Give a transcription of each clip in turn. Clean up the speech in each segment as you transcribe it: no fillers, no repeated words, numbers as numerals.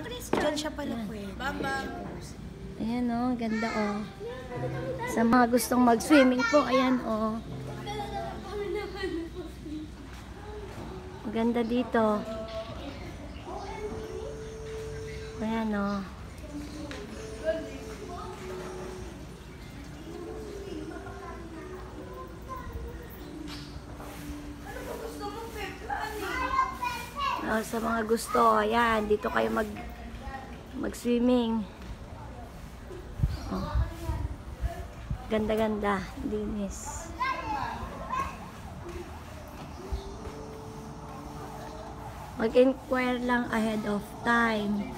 Diyan siya pala pwede. Ayan o, ganda o. Sa mga gustong mag-swimming po, ayan o. Maganda dito. Ayan o. Sa mga gusto, ayan, dito kayo mag-swimming. Oh. Ganda-ganda, linis. Mag-inquire lang ahead of time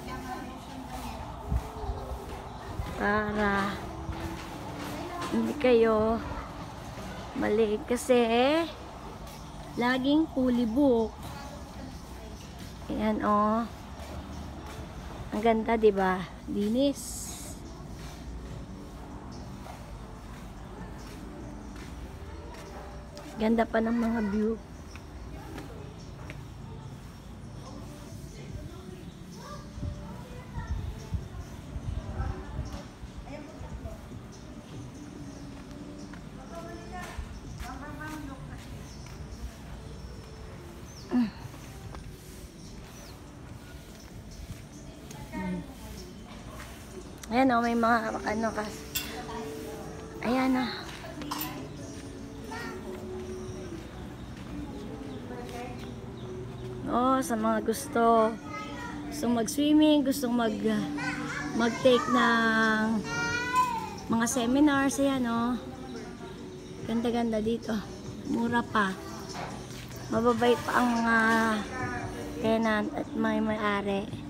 para hindi kayo mali kasi laging fully book. Ayan oh. Ang ganda, 'di ba? Linis. Ganda pa ng mga view. Ayan o, may mga ano kasi. Ayan o. Oh, sa mga gustong mag-swimming, gustong mag-take ng mga seminars, ayan o. Ganda-ganda dito. Mura pa. Mababait pa ang mga tenant at may-ari.